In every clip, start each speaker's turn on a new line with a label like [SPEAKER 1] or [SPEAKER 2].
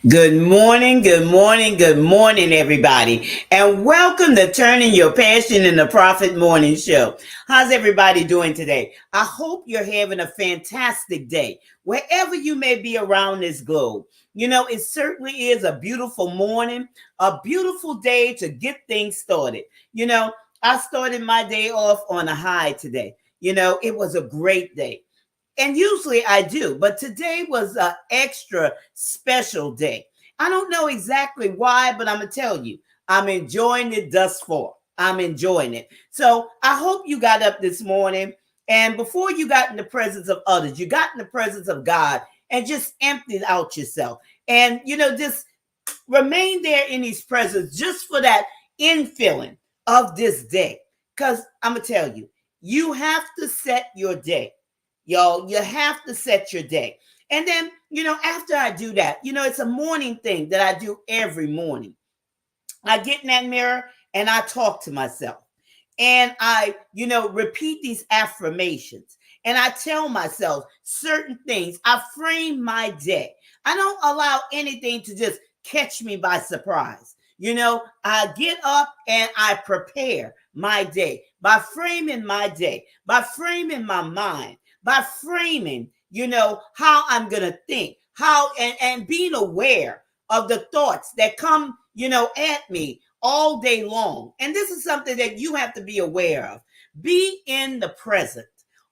[SPEAKER 1] Good morning, good morning, everybody. And welcome to Turning Your Passion into Profit Morning Show. How's everybody doing today? I hope you're having a fantastic day, wherever you may be around this globe. You know, it certainly is a beautiful morning, a beautiful day to get things started. You know, I started my day off on a high today. You know, it was a great day. And usually I do, but today was an extra special day. I don't know exactly why, but I'm going to tell you, I'm enjoying it thus far. I'm enjoying it. So I hope you got up this morning, and before you got in the presence of others, you got in the presence of God and just emptied out yourself. And, you know, just remain there in his presence just for that infilling of this day. Because I'm going to tell you, you have to set your day. Y'all, you have to set your day. And then, you know, after I do that, you know, it's a morning thing that I do every morning. I get in that mirror and I talk to myself. And I, you know, repeat these affirmations. And I tell myself certain things. I frame my day. I don't allow anything to just catch me by surprise. You know, I get up and I prepare my day by framing my day, by framing my mind, by framing, you know, how I'm going to think, how, and being aware of the thoughts that come, you know, at me all day long. And this is something that you have to be aware of. Be in the present.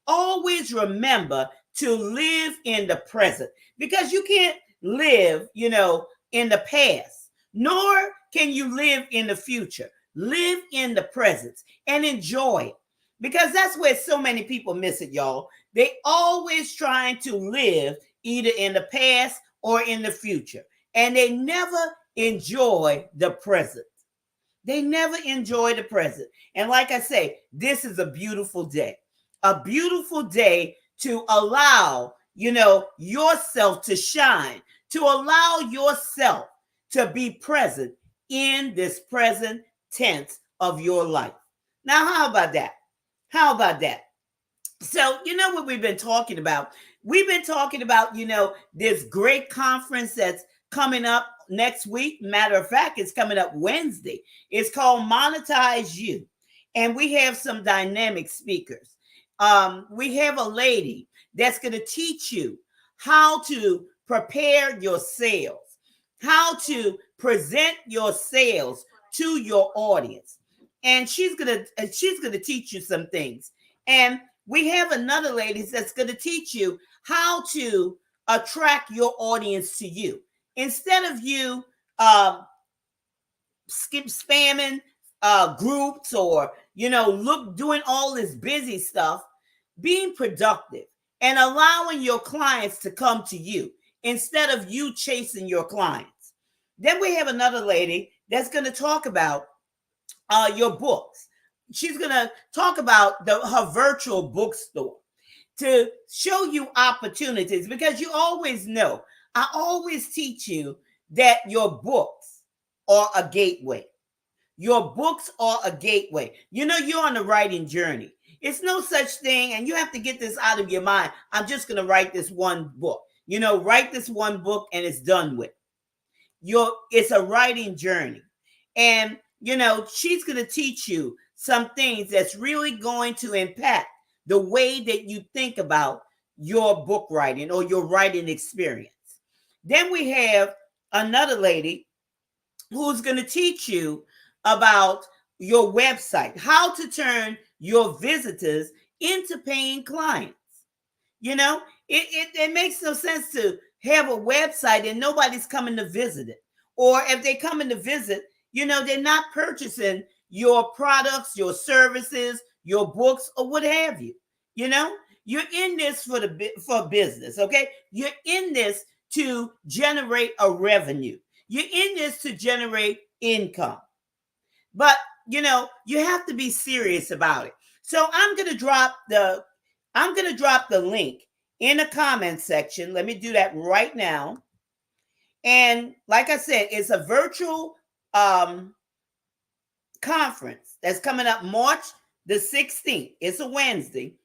[SPEAKER 1] Always remember to live in the present, because you can't live, you know, in the past, nor can you live in the future. Live in the present and enjoy it, because that's where so many people miss it, y'all. They always trying to live either in the past or in the future, and they never enjoy the present. They never enjoy the present. And like I say, this is a beautiful day to allow, you know, yourself to shine, to allow yourself to be present in this present tense of your life. Now, how about that? How about that? So, you know what we've been talking about? We've been talking about, you know, this great conference that's coming up next week. Matter of fact, it's coming up Wednesday. It's called Monetize You. And we have some dynamic speakers. We have a lady that's going to teach you how to prepare your sales, how to present your sales to your audience. And she's gonna teach you some things. And we have another lady that's going to teach you how to attract your audience to you, instead of you skip spamming groups, or, you know, look, doing all this busy stuff. Being productive and allowing your clients to come to you instead of you chasing your clients. Then we have another lady that's going to talk about your books. She's going to talk about her virtual bookstore to show you opportunities, because you always know, I always teach you that your books are a gateway. Your books are a gateway. You know, you're on the writing journey. It's no such thing, and you have to get this out of your mind. I'm just going to write this one book. You know, write this one book and it's done with. It's a writing journey. And, you know, she's going to teach you some things that's really going to impact the way that you think about your book writing or your writing experience. Then we have another lady who's going to teach you about your website, how to turn your visitors into paying clients. You know, it makes no sense to have a website and nobody's coming to visit it. Or if they come in to visit, you know, they're not purchasing your products, your services, your books, or what have you. You know, you're in this for business, okay? You're in this to generate a revenue. You're in this to generate income. But, you know, you have to be serious about it. So I'm going to drop the link in the comment section. Let me do that right now. And like I said, it's a virtual conference that's coming up March the 16th. It's a Wednesday.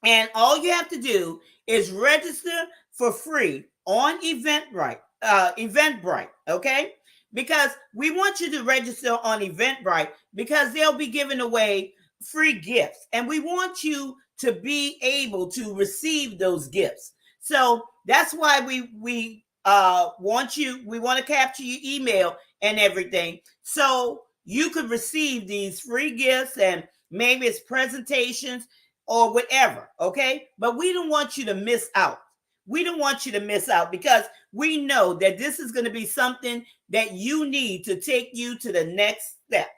[SPEAKER 1] And all you have to do is register for free on Eventbrite. Eventbrite, okay? Because we want you to register on Eventbrite because they'll be giving away free gifts, and we want you to be able to receive those gifts. So that's why we want to capture your email and everything, so you could receive these free gifts, and maybe it's presentations or whatever, okay? But we don't want you to miss out. We don't want you to miss out because we know that this is going to be something that you need to take you to the next step,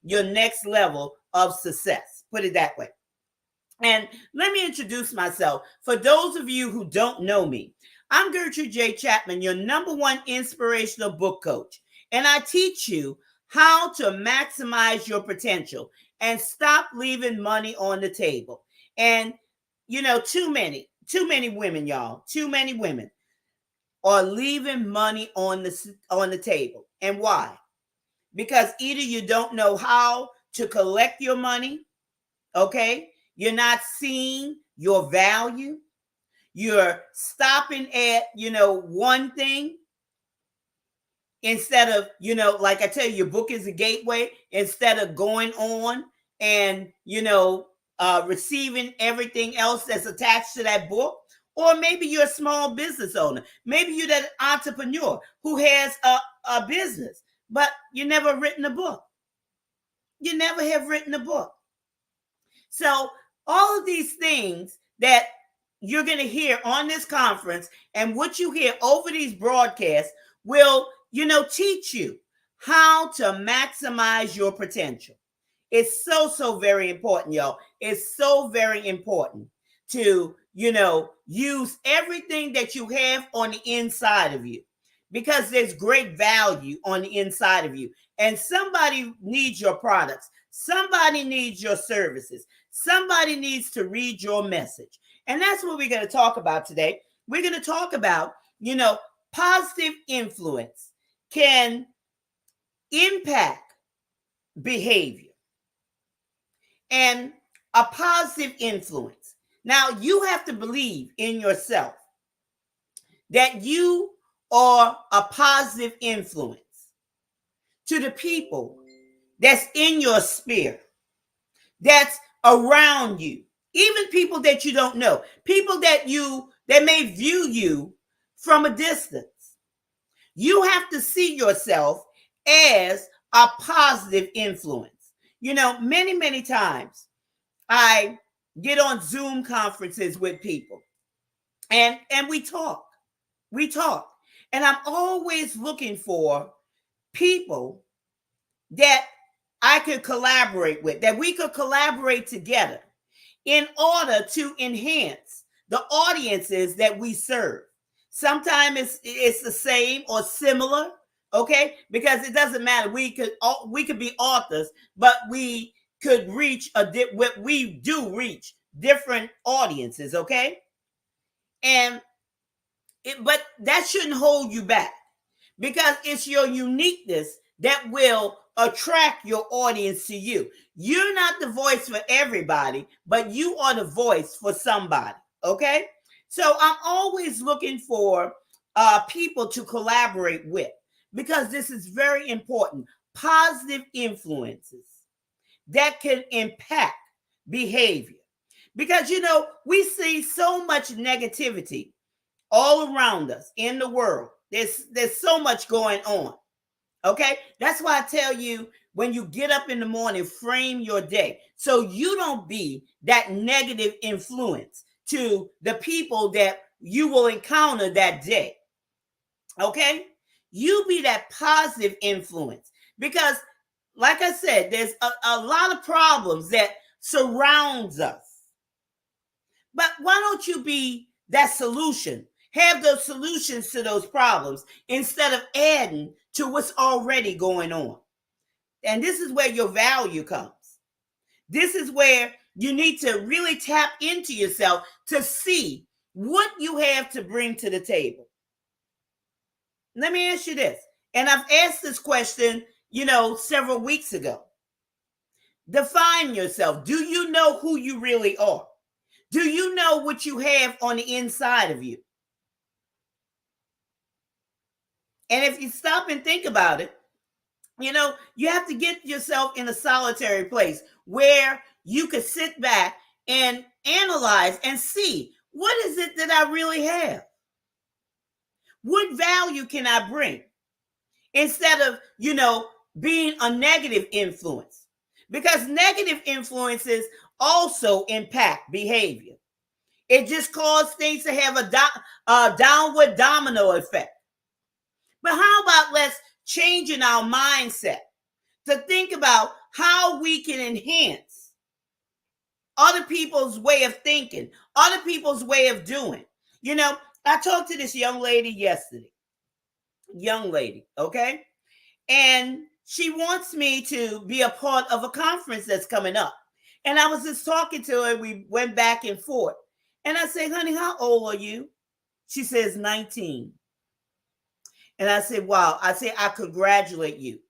[SPEAKER 1] your next level of success. Put it that way. And let me introduce myself. For those of you who don't know me, I'm Gertrude J. Chapman, your #1 inspirational book coach. And I teach you how to maximize your potential and stop leaving money on the table. And, too many women, y'all, too many women are leaving money on the table. And why? Because either you don't know how to collect your money, okay? You're not seeing your value. You're stopping at, one thing instead of, like I tell you, your book is a gateway, instead of going on and, receiving everything else that's attached to that book. Or maybe you're a small business owner. Maybe you're that entrepreneur who has a business, but you never written a book. You never have written a book. So all of these things that you're going to hear on this conference and what you hear over these broadcasts will, teach you how to maximize your potential. It's so very important, y'all. It's so very important to, use everything that you have on the inside of you, because there's great value on the inside of you. And somebody needs your products. Somebody needs your services. Somebody needs to read your message. And that's what we're going to talk about today. We're going to talk about, positive influence can impact behavior, and a positive influence. Now, you have to believe in yourself that you are a positive influence to the people that's in your sphere, that's around you, even people that you don't know, people that may view you from a distance. You have to see yourself as a positive influence. Many times I get on Zoom conferences with people, and we talk. And I'm always looking for people that I could collaborate with, that we could collaborate together in order to enhance the audiences that we serve. Sometimes it's the same or similar, okay? Because it doesn't matter. We could be authors, but we could reach we do reach different audiences, okay? But that shouldn't hold you back, because it's your uniqueness that will attract your audience to you. You're not the voice for everybody, but you are the voice for somebody, okay? So I'm always looking for people to collaborate with, because this is very important. Positive influences that can impact behavior. Because, we see so much negativity all around us in the world. There's so much going on. Okay? That's why I tell you, when you get up in the morning, frame your day so you don't be that negative influence to the people that you will encounter that day. Okay? You be that positive influence, because, like I said, there's a lot of problems that surrounds us. But why don't you be that solution? Have those solutions to those problems instead of adding to what's already going on. And this is where your value comes. This is where you need to really tap into yourself to see what you have to bring to the table. Let me ask you this, and I've asked this question, several weeks ago. Define yourself. Do you know who you really are? Do you know what you have on the inside of you? And if you stop and think about it, you have to get yourself in a solitary place where you could sit back and analyze and see, what is it that I really have? What value can I bring? Instead of, being a negative influence. Because negative influences also impact behavior. It just causes things to have a downward domino effect. But how about let's change in our mindset to think about how we can enhance other people's way of thinking, other people's way of doing. I talked to this young lady yesterday. Young lady, okay? And she wants me to be a part of a conference that's coming up. And I was just talking to her. We went back and forth. And I said, honey, how old are you? She says 19. And I said, wow. I said, I congratulate you,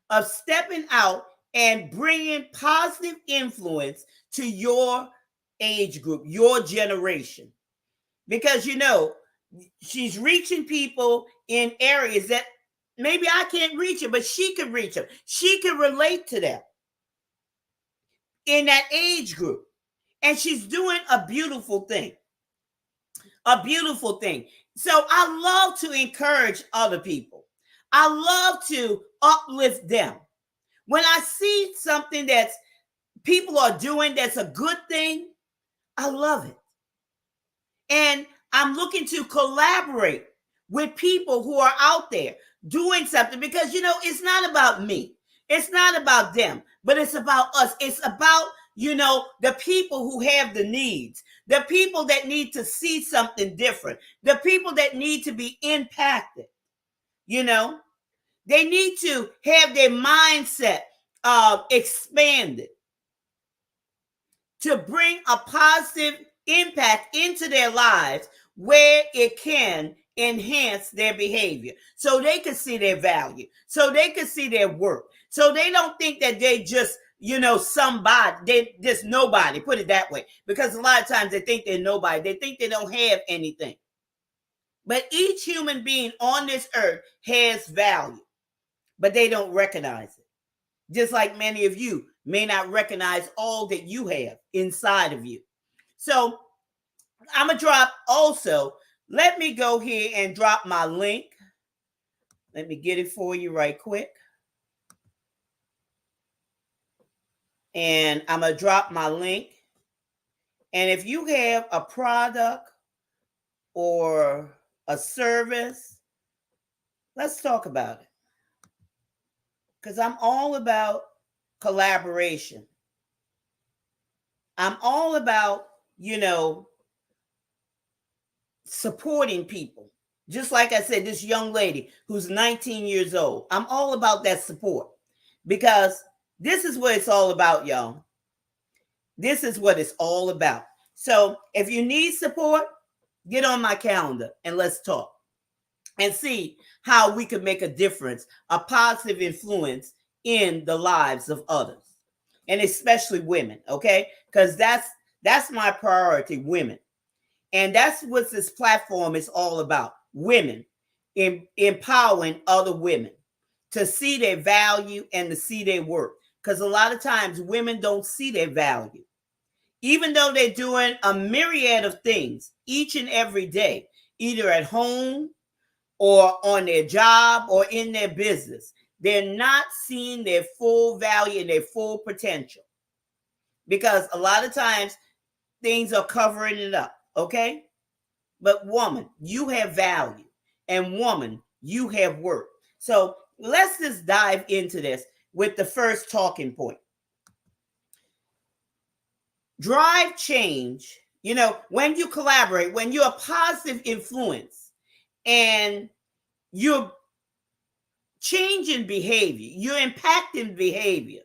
[SPEAKER 1] of stepping out and bringing positive influence to your age group, your generation. Because, she's reaching people in areas that maybe I can't reach them, but she can reach them. She can relate to them in that age group. And she's doing a beautiful thing. A beautiful thing. So I love to encourage other people. I love to uplift them. When I see something that people are doing that's a good thing, I love it. And I'm looking to collaborate with people who are out there doing something because, it's not about me. It's not about them, but it's about us. It's about, the people who have the needs, the people that need to see something different, the people that need to be impacted. They need to have their mindset expanded to bring a positive impact into their lives where it can enhance their behavior so they can see their value, so they can see their work, so they don't think that they just, somebody, they just nobody, put it that way, because a lot of times they think they're nobody. They think they don't have anything. But each human being on this earth has value, but they don't recognize it. Just like many of you may not recognize all that you have inside of you. So I'm going to drop also, let me go here and drop my link. Let me get it for you right quick. And I'm going to drop my link. And if you have a product or a service, let's talk about it. Because I'm all about collaboration. I'm all about, supporting people. Just like I said, this young lady who's 19 years old. I'm all about that support because this is what it's all about, y'all. This is what it's all about. So if you need support, get on my calendar and let's talk and see how we can make a difference, a positive influence in the lives of others, and especially women, okay? Because that's my priority, women. And that's what this platform is all about, women, empowering other women to see their value and to see their work. Because a lot of times women don't see their value. Even though they're doing a myriad of things each and every day, either at home or on their job or in their business, they're not seeing their full value and their full potential. Because a lot of times things are covering it up, okay? But woman, you have value. And woman, you have work. So let's just dive into this with the first talking point. Drive change, when you collaborate, when you're a positive influence and you're changing behavior, you're impacting behavior,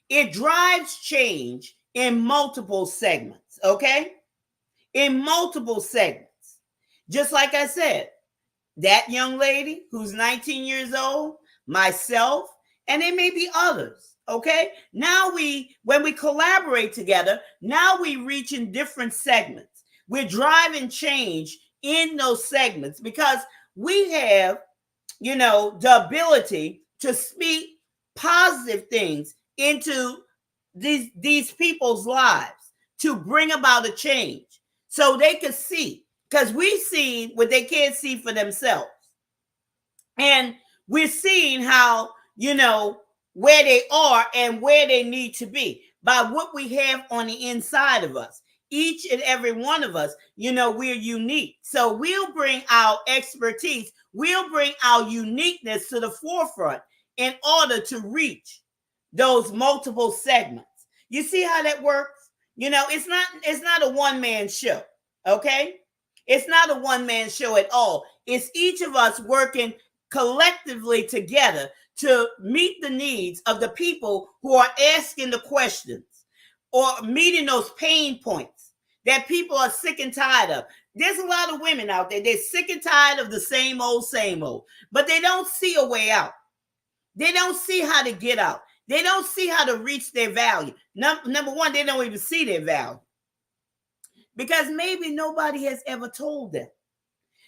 [SPEAKER 1] it drives change in multiple segments, okay? In multiple segments. Just like I said, that young lady who's 19 years old, myself, and there may be others, okay? Now when we collaborate together, now we reach in different segments. We're driving change in those segments because we have, the ability to speak positive things into these people's lives to bring about a change so they can see, because we see what they can't see for themselves. And we're seeing how, where they are and where they need to be by what we have on the inside of us. Each and every one of us, we're unique. So we'll bring our expertise, we'll bring our uniqueness to the forefront in order to reach those multiple segments. You see how that works? It's not a one-man show, okay? It's not a one-man show at all. It's each of us working collectively together to meet the needs of the people who are asking the questions or meeting those pain points that people are sick and tired of. There's a lot of women out there, they're sick and tired of the same old, but they don't see a way out. They don't see how to get out. They don't see how to reach their value. Number one, they don't even see their value because maybe nobody has ever told them.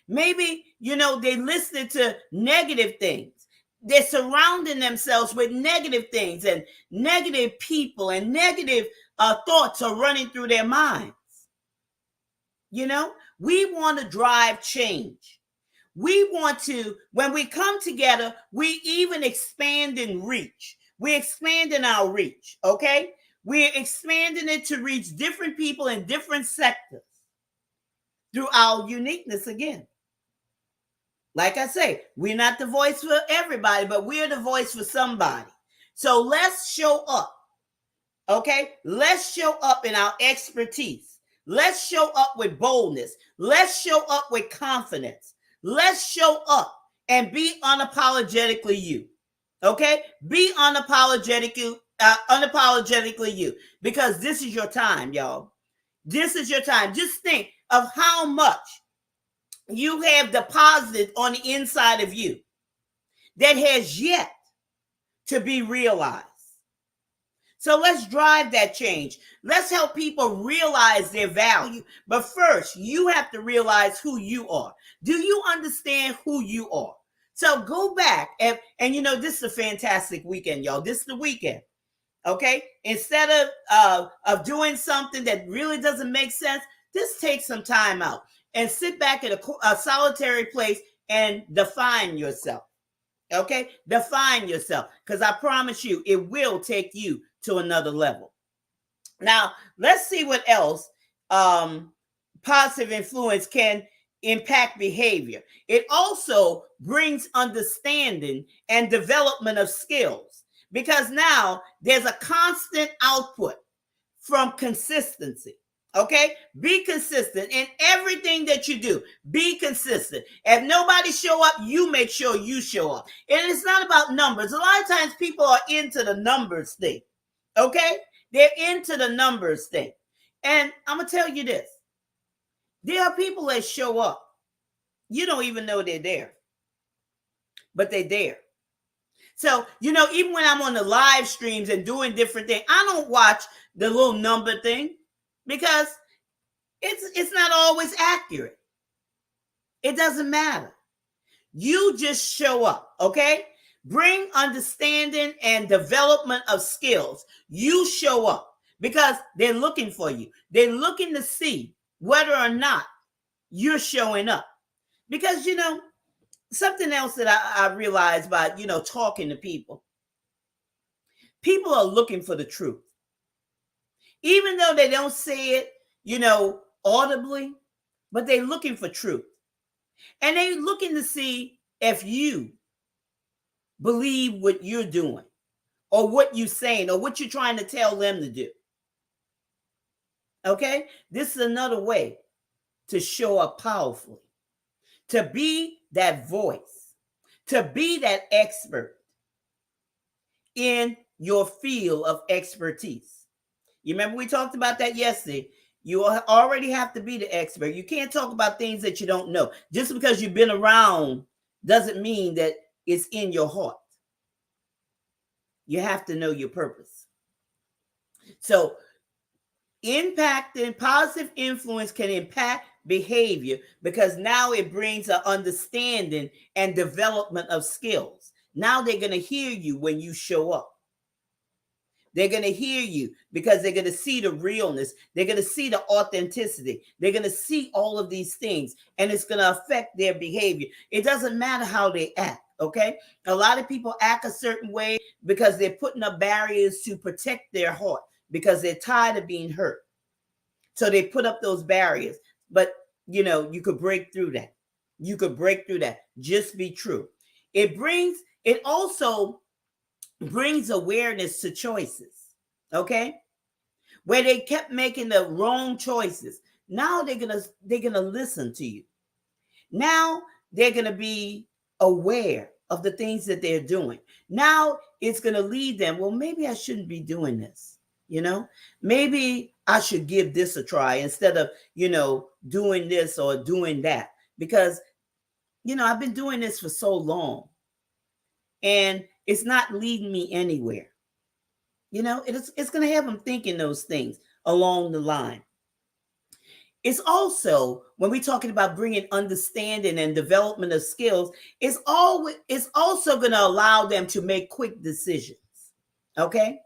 [SPEAKER 1] Maybe, they listened to negative things. They're surrounding themselves with negative things and negative people, and negative thoughts are running through their minds. We want to drive change. We want to, when we come together, we even expand in reach. We're expanding our reach, okay? We're expanding it to reach different people in different sectors through our uniqueness again. Like I say, we're not the voice for everybody, but we're the voice for somebody. So let's show up, okay? Let's show up in our expertise. Let's show up with boldness. Let's show up with confidence. Let's show up and be unapologetically you, okay? Be unapologetically you, because this is your time, y'all. This is your time. Just think of how much you have deposited on the inside of you that has yet to be realized. So let's drive that change. Let's help people realize their value. But first, you have to realize who you are. Do you understand who you are? So go back and this is a fantastic weekend, y'all. This is the weekend. Okay? Instead of doing something that really doesn't make sense, just take some time out and sit back at a solitary place and define yourself. Okay? Define yourself, because I promise you, it will take you to another level. Now, let's see what else positive influence can impact behavior. It also brings understanding and development of skills, because now there's a constant output from consistency. Okay, be consistent in everything that you do. Be consistent. If nobody show up, you make sure you show up. And it's not about numbers. A lot of times people are into the numbers thing. Okay, they're into the numbers thing. And I'm gonna tell you this: there are people that show up. You don't even know they're there, but they're there. So, even when I'm on the live streams and doing different things, I don't watch the little number thing, because it's not always accurate. It doesn't matter. You just show up, okay? Bring understanding and development of skills. You show up, because they're looking for you. They're looking to see whether or not you're showing up. Because, something else that I realized by, talking to people. People are looking for the truth. Even though they don't say it, audibly, but they're looking for truth. And they're looking to see if you believe what you're doing or what you're saying or what you're trying to tell them to do. Okay? This is another way to show up powerfully, to be that voice, to be that expert in your field of expertise. You remember we talked about that yesterday. You already have to be the expert. You can't talk about things that you don't know. Just because you've been around doesn't mean that it's in your heart. You have to know your purpose. So impacting, positive influence can impact behavior, because now it brings an understanding and development of skills. Now they're going to hear you when you show up. They're going to hear you because they're going to see the realness. They're going to see the authenticity. They're going to see all of these things, and it's going to affect their behavior. It doesn't matter how they act, okay? A lot of people act a certain way because they're putting up barriers to protect their heart because they're tired of being hurt. So they put up those barriers. But, you could break through that. You could break through that. Just be true. It also brings awareness to choices, okay? Where they kept making the wrong choices. Now they're gonna listen to you. Now they're gonna be aware of the things that they're doing. Now it's gonna lead them. Well, maybe I shouldn't be doing this. Maybe I should give this a try instead of doing this or doing that, because I've been doing this for so long, and it's not leading me anywhere. It's going to have them thinking those things along the line. It's also, when we're talking about bringing understanding and development of skills, it's also going to allow them to make quick decisions, okay?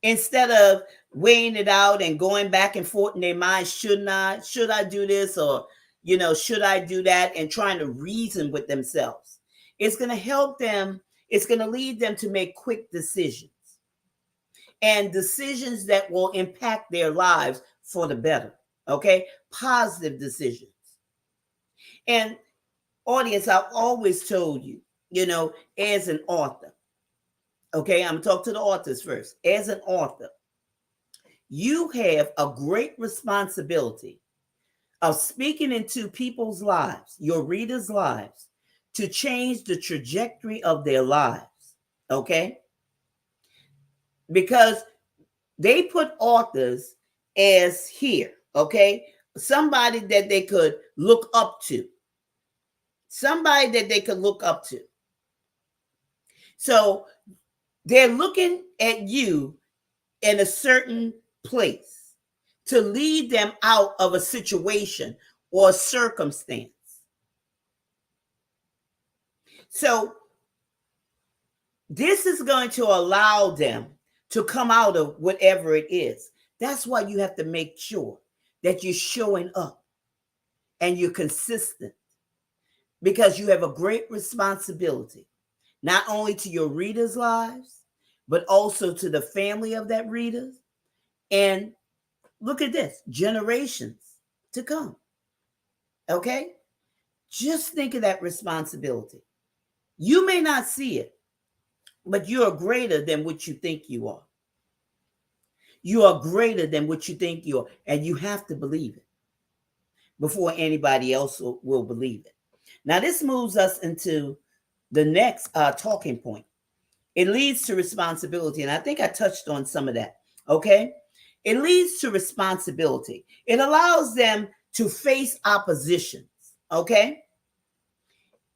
[SPEAKER 1] Instead of weighing it out and going back and forth in their mind, should I do this, or should I do that, and trying to reason with themselves. It's going to help them. It's going to lead them to make quick decisions, and decisions that will impact their lives for the better. Okay? Positive decisions. And audience, I've always told you, as an author, okay, I'm going to talk to the authors first. As an author, you have a great responsibility of speaking into people's lives, your readers' lives, to change the trajectory of their lives, okay? Because they put authors as here, okay? Somebody that they could look up to. Somebody that they could look up to. So they're looking at you in a certain place to lead them out of a situation or circumstance. So this is going to allow them to come out of whatever it is. That's why you have to make sure that you're showing up and you're consistent, because you have a great responsibility, not only to your readers' lives, but also to the family of that reader. And look at this, generations to come. Okay? Just think of that responsibility. You may not see it, but you are greater than what you think you are. You are greater than what you think you are, and you have to believe it before anybody else will believe it. Now, this moves us into the next talking point. It leads to responsibility, and I think I touched on some of that, okay? It leads to responsibility. It allows them to face oppositions, okay?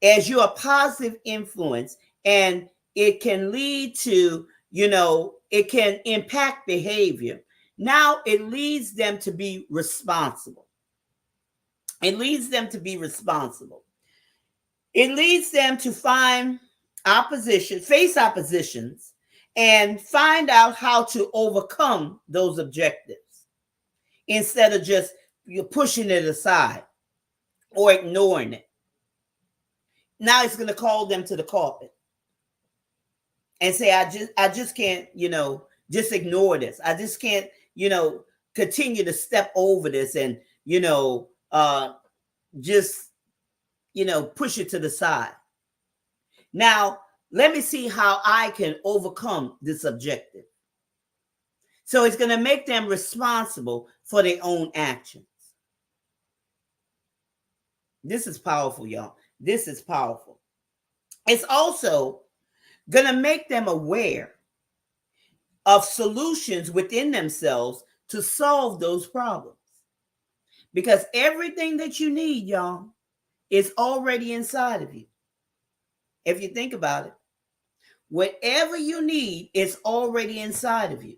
[SPEAKER 1] As you're a positive influence, and it can lead to, it can impact behavior. Now it leads them to be responsible. It leads them to be responsible. It leads them to face oppositions, and find out how to overcome those objectives instead of just pushing it aside or ignoring it. Now it's going to call them to the carpet and say, I just can't, just ignore this. I just can't, continue to step over this and, just, push it to the side. Now, let me see how I can overcome this objective. So it's going to make them responsible for their own actions. This is powerful, y'all. This is powerful. It's also going to make them aware of solutions within themselves to solve those problems. Because everything that you need, y'all, is already inside of you. If you think about it, whatever you need is already inside of you.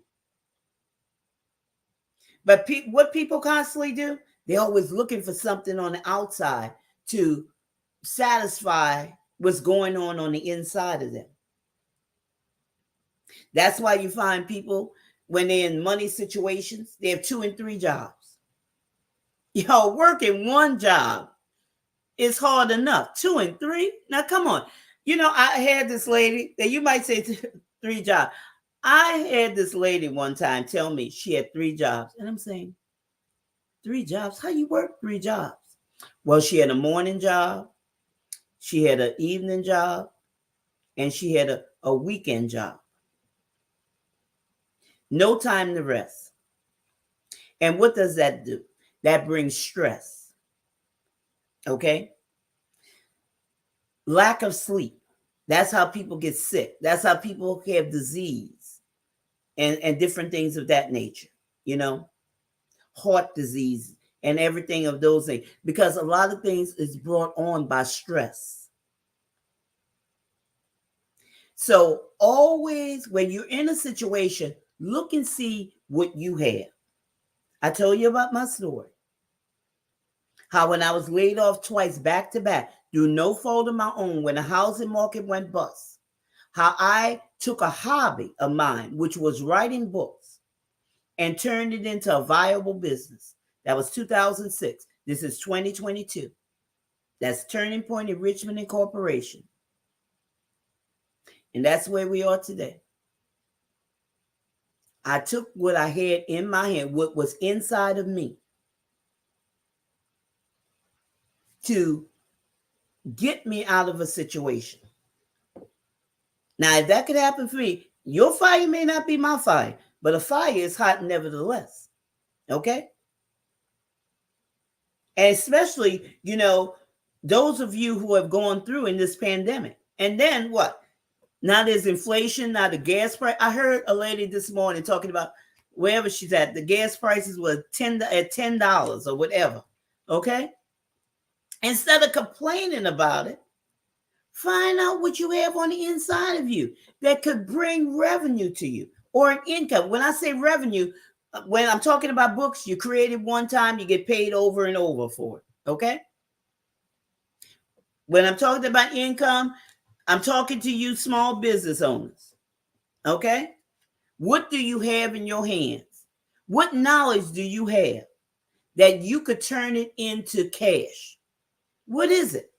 [SPEAKER 1] But what people constantly do, They're always looking for something on the outside to satisfy what's going on the inside of them. That's why you find people, when they're in money situations, they have 2 and 3 jobs. Working one job is hard enough. 2 and 3? Now, come on. I had this lady that you might say 3 jobs. I had this lady one time tell me she had 3 jobs. And I'm saying, 3 jobs? How you work 3 jobs? Well, she had a morning job, she had an evening job, and she had a weekend job. No time to rest. And what does that do? That brings stress. Okay? Lack of sleep. That's how people get sick. That's how people have disease and different things of that nature, heart disease and everything of those things. Because a lot of things is brought on by stress. So always when you're in a situation, look and see what you have. I told you about my story. How when I was laid off twice back to back, through no fault of my own, when the housing market went bust, how I took a hobby of mine, which was writing books, and turned it into a viable business. That was 2006. This is 2022. That's Turning Point Enrichment Incorporation. And that's where we are today. I took what I had in my hand, what was inside of me, to get me out of a situation. Now, if that could happen for me, your fire may not be my fire, but a fire is hot nevertheless. Okay? And especially, those of you who have gone through in this pandemic. And then what? Now there's inflation, now the gas price. I heard a lady this morning talking about wherever she's at, the gas prices were $10 or whatever. Okay? Instead of complaining about it, find out what you have on the inside of you that could bring revenue to you or an income. When I say revenue, when I'm talking about books, you created one time, you get paid over and over for it. Okay? When I'm talking about income, I'm talking to you small business owners. Okay? What do you have in your hands? What knowledge do you have that you could turn it into cash? What is it?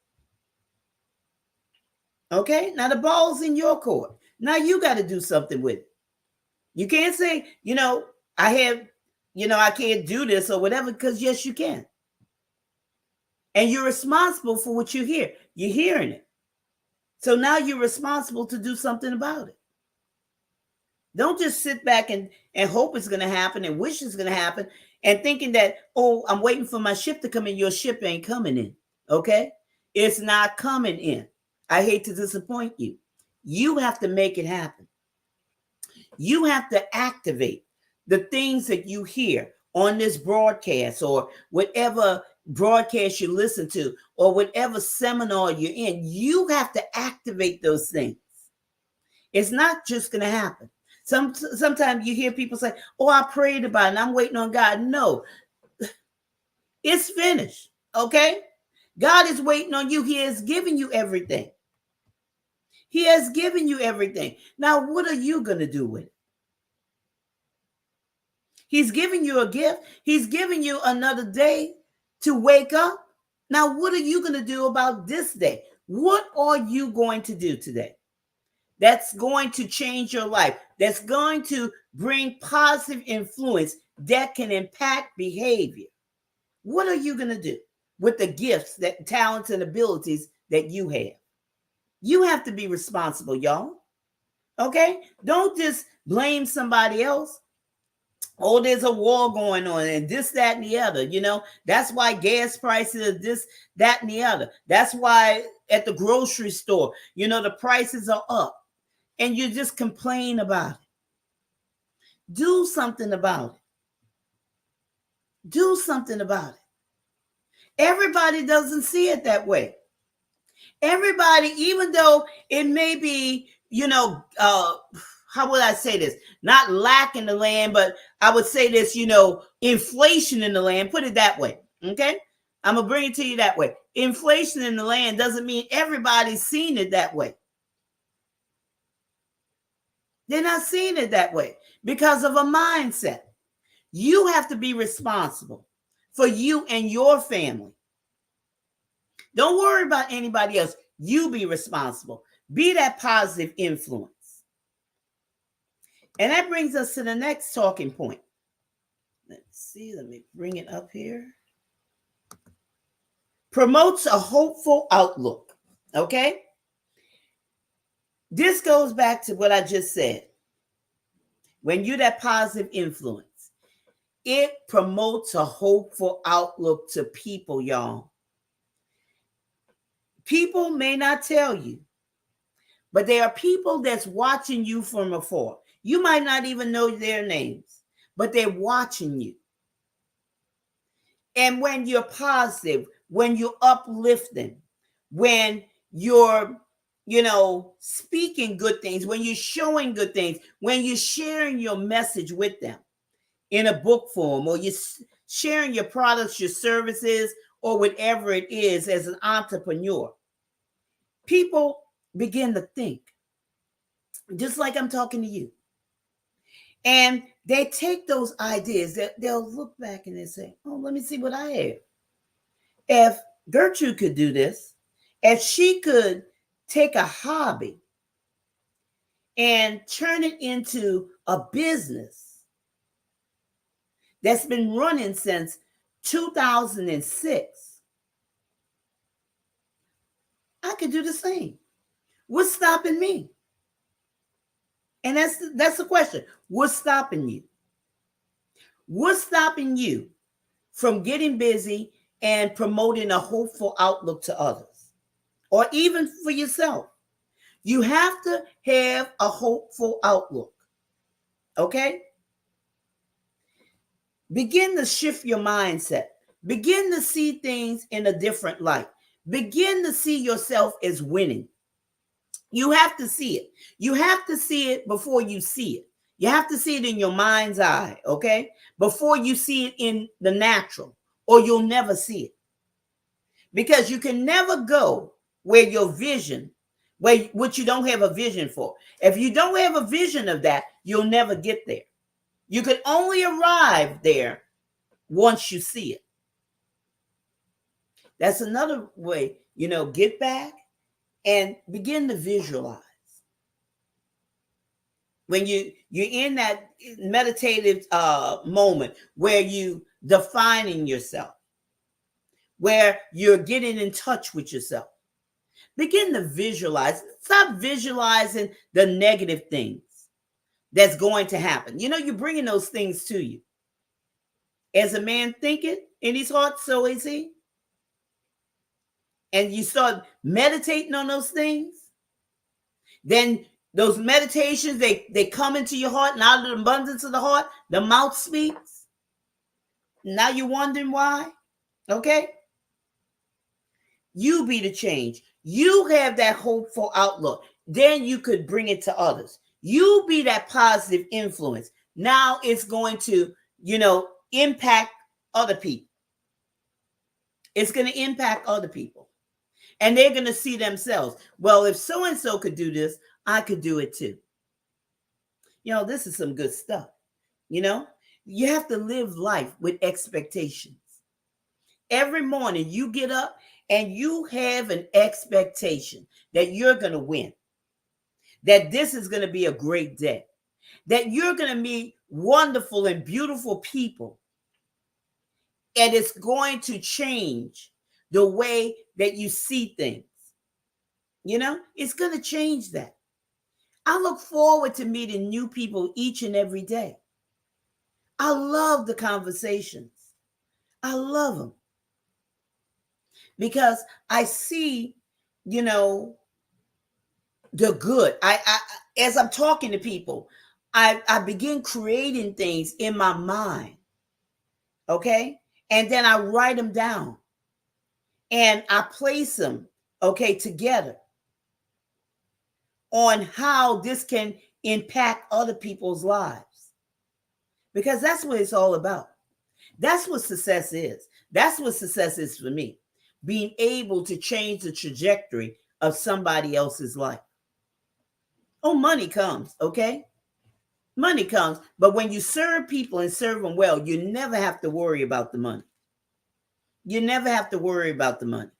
[SPEAKER 1] Okay? Now the ball's in your court. Now you got to do something with it. You can't say, I can't do this or whatever, because yes, you can. And you're responsible for what you hear. You're hearing it. So now you're responsible to do something about it. Don't just sit back and hope it's going to happen and wish it's going to happen and thinking that, I'm waiting for my ship to come in. Your ship ain't coming in. Okay? It's not coming in. I hate to disappoint you. You have to make it happen. You have to activate the things that you hear on this broadcast or whatever broadcast you listen to or whatever seminar you're in. You have to activate those things. It's not just going to happen. Sometimes you hear people say, I prayed about it and I'm waiting on God. No, it's finished. Okay? God is waiting on you. He has given you everything. He has given you everything. Now, what are you going to do with it? He's giving you a gift. He's giving you another day to wake up. Now, what are you going to do about this day? What are you going to do today that's going to change your life, that's going to bring positive influence that can impact behavior? What are you going to do with the gifts, that talents and abilities that you have? You have to be responsible, y'all. Okay? Don't just blame somebody else. There's a war going on and this, that, and the other. That's why gas prices are this, that, and the other. That's why at the grocery store, the prices are up. And you just complain about it. Do something about it. Do something about it. Everybody doesn't see it that way. Everybody, even though it may be, how would I say this? Not lack in the land, but I would say this, inflation in the land. Put it that way. Okay? I'm going to bring it to you that way. Inflation in the land doesn't mean everybody's seen it that way. They're not seeing it that way because of a mindset. You have to be responsible for you and your family. Don't worry about anybody else. You be responsible. Be that positive influence. And that brings us to the next talking point. Let's see. Let me bring it up here. Promotes a hopeful outlook. Okay? This goes back to what I just said. When you're that positive influence, it promotes a hopeful outlook to people, y'all. People may not tell you, but there are people that's watching you from afar. You might not even know their names, but they're watching you. And when you're positive, when you're uplifting, when you're, speaking good things, when you're showing good things, when you're sharing your message with them in a book form, or you're sharing your products, your services, or whatever it is as an entrepreneur, people begin to think, just like I'm talking to you. And they take those ideas, they'll look back and they say, oh, let me see what I have. If Gertrude could do this, if she could take a hobby and turn it into a business that's been running since 2006, I could do the same. What's stopping me? And that's the question. What's stopping you? What's stopping you from getting busy and promoting a hopeful outlook to others, or even for yourself? You have to have a hopeful outlook. Okay? Begin to shift your mindset. Begin to see things in a different light. Begin to see yourself as winning. You have to see it. You have to see it before you see it. You have to see it in your mind's eye, okay? Before you see it in the natural, or you'll never see it. Because you can never go where your vision, what you don't have a vision for. If you don't have a vision of that, you'll never get there. You can only arrive there once you see it. That's another way, get back and begin to visualize. When you're in that meditative moment where you defining yourself, where you're getting in touch with yourself, begin to visualize. Stop visualizing the negative things that's going to happen. You're bringing those things to you. As a man thinketh in his heart, so is he. And you start meditating on those things, then those meditations, they come into your heart, and out of the abundance of the heart, the mouth speaks. Now you're wondering why? Okay? You be the change. You have that hopeful outlook. Then you could bring it to others. You be that positive influence. Now it's going to, impact other people. It's going to impact other people. And they're going to see themselves. Well, if so-and-so could do this, I could do it too. This is some good stuff. You have to live life with expectations. Every morning you get up and you have an expectation that you're going to win, that this is going to be a great day, that you're going to meet wonderful and beautiful people, and it's going to change the way that you see things. It's going to change that. I look forward to meeting new people each and every day. I love the conversations. I love them because I see, the good. I as I'm talking to people, I begin creating things in my mind. Okay? And then I write them down and I place them, together on how this can impact other people's lives. Because that's what it's all about. That's what success is. That's what success is for me. Being able to change the trajectory of somebody else's life. Oh, money comes, okay? Money comes, but when you serve people and serve them well, you never have to worry about the money. You never have to worry about the money.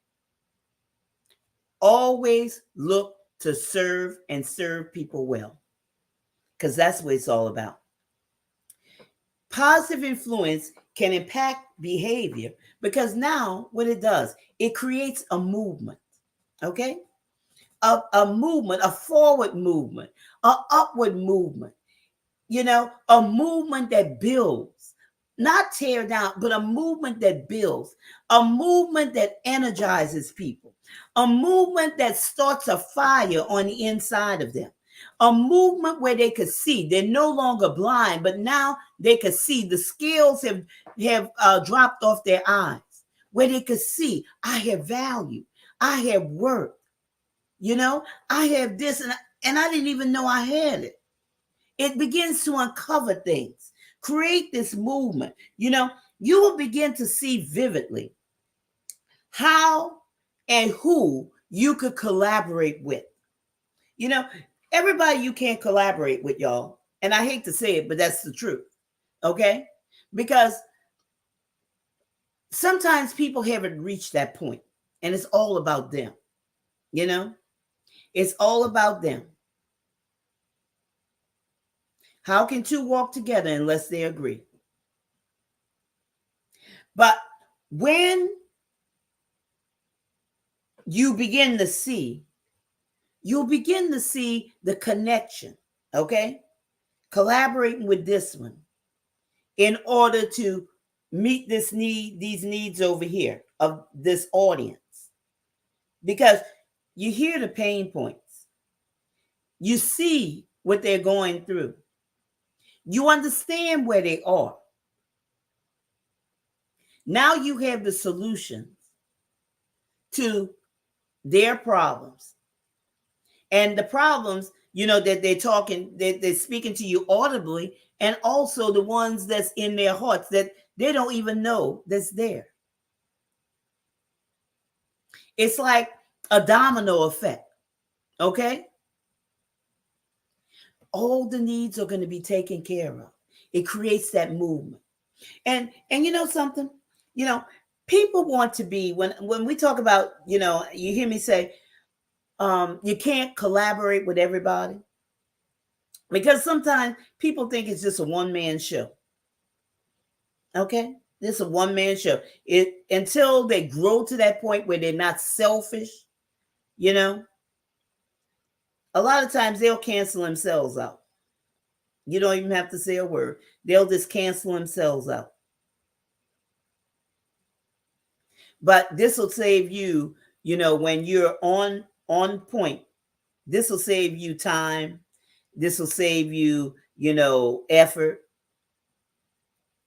[SPEAKER 1] Always look to serve and serve people well, because that's what it's all about. Positive influence can impact behavior because now what it does, it creates a movement, okay? A movement, a forward movement, a upward movement, a movement that builds, not tear down, but a movement that builds, a movement that energizes people, a movement that starts a fire on the inside of them, a movement where they could see. They're no longer blind, but now they could see. The scales have dropped off their eyes, where they could see, I have value, I have worth, I have this, and I didn't even know I had it. It begins to uncover things, create this movement. You will begin to see vividly how and who you could collaborate with. Everybody you can't collaborate with, y'all. And I hate to say it, but that's the truth. Okay? Because sometimes people haven't reached that point, and it's all about them. It's all about them. How can two walk together unless they agree? But when you begin to see, you'll begin to see the connection, okay? Collaborating with this one in order to meet these needs over here of this audience. Because you hear the pain points. You see what they're going through. You understand where they are. Now you have the solutions to their problems. And the problems, that they're speaking to you audibly, and also the ones that's in their hearts that they don't even know that's there. It's like a domino effect, okay? All the needs are going to be taken care of. It creates that movement. And you know something? People want to be, when we talk about, you hear me say, you can't collaborate with everybody, because sometimes people think it's just a one-man show. Okay? This is a one-man show. Until they grow to that point where they're not selfish, a lot of times they'll cancel themselves out. You don't even have to say a word. They'll just cancel themselves out. But this will save you, when you're on point, this will save you time. This will save you, effort.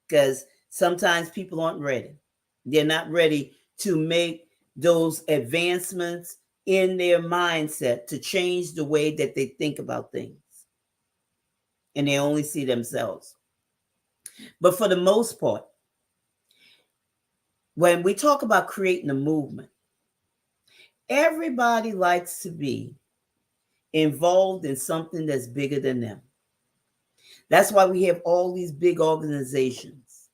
[SPEAKER 1] Because sometimes people aren't ready. They're not ready to make those advancements in their mindset to change the way that they think about things. And they only see themselves. But for the most part, when we talk about creating a movement, everybody likes to be involved in something that's bigger than them. That's why we have all these big organizations.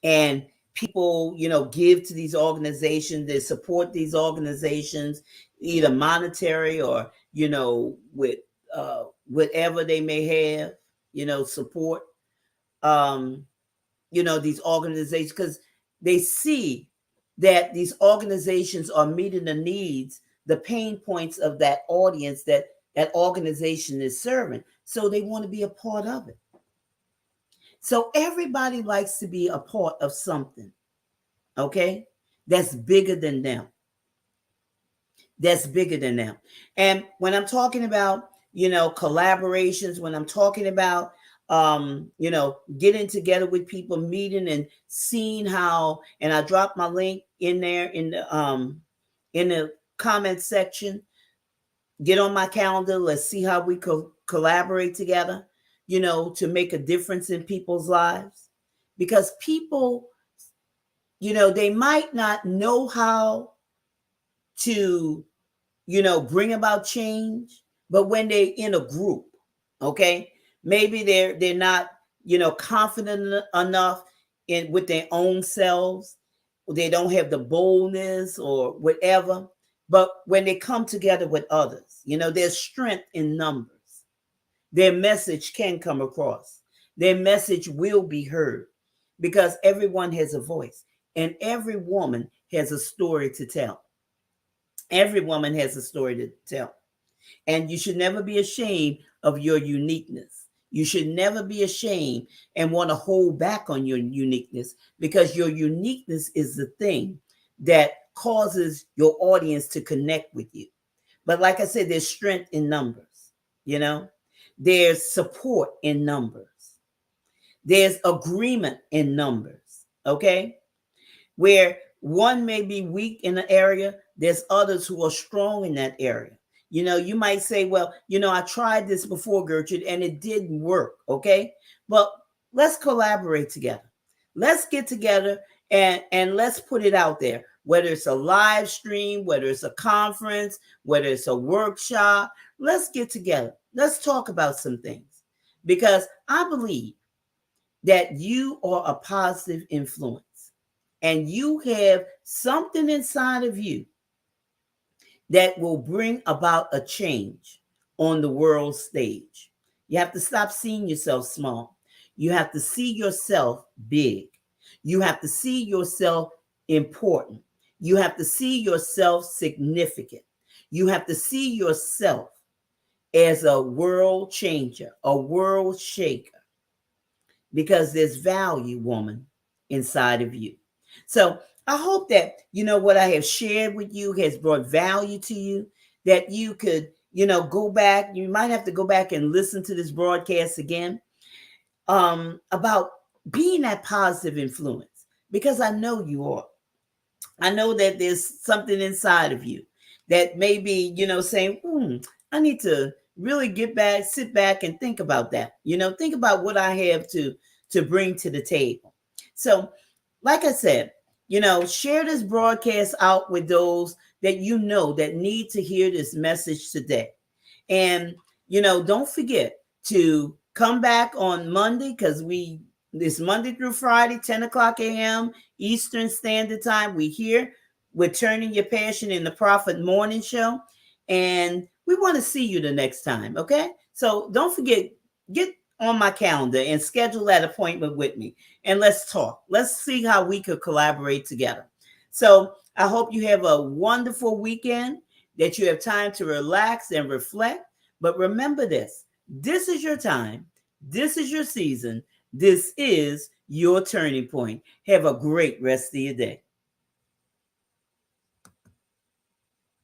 [SPEAKER 1] And people, give to these organizations. They support these organizations, either monetary or, with whatever they may have, support, these organizations, because they see that these organizations are meeting the needs, the pain points of that audience that organization is serving. So they want to be a part of it. So everybody likes to be a part of something, okay, that's bigger than them. That's bigger than them. And when I'm talking about, collaborations, when I'm talking about, getting together with people, meeting and seeing how, and I dropped my link in there in the comment section. Get on my calendar. Let's see how we could collaborate together, to make a difference in people's lives. because people, they might not know how to, bring about change, but when they're in a group, okay, maybe they're not, confident enough in with their own selves. They don't have the boldness or whatever. But when they come together with others, there's strength in numbers. Their message can come across. Their message will be heard because everyone has a voice and every woman has a story to tell. Every woman has a story to tell. And you should never be ashamed of your uniqueness. You should never be ashamed and want to hold back on your uniqueness, because your uniqueness is the thing that causes your audience to connect with you. But like I said, there's strength in numbers, there's support in numbers, there's agreement in numbers, okay? Where one may be weak in an area, there's others who are strong in that area. You might say, well, I tried this before, Gertrude, and it didn't work. Okay. Well, let's collaborate together. Let's get together and let's put it out there, whether it's a live stream, whether it's a conference, whether it's a workshop. Let's get together. Let's talk about some things, because I believe that you are a positive influence and you have something inside of you that will bring about a change on the world stage. You have to stop seeing yourself small. You have to see yourself big. You have to see yourself important. You have to see yourself significant. You have to see yourself as a world changer, a world shaker, because there's value, woman, inside of you. So I hope that, what I have shared with you has brought value to you, that you could, go back. You might have to go back and listen to this broadcast again, about being that positive influence, because I know you are. I know that there's something inside of you that may be, saying, I need to really sit back and think about that. Think about what I have to bring to the table. So, like I said, share this broadcast out with those that that need to hear this message today. And, don't forget to come back on Monday, because this Monday through Friday, 10 o'clock a.m. Eastern Standard Time, we're turning your passion in the Prophet Morning Show. And we want to see you the next time. Okay. So don't forget, get on my calendar and schedule that appointment with me, and let's talk. Let's see how we could collaborate together. So I hope you have a wonderful weekend, that you have time to relax and reflect. But remember this is your time. This is your season. This is your turning point. Have a great rest of your day.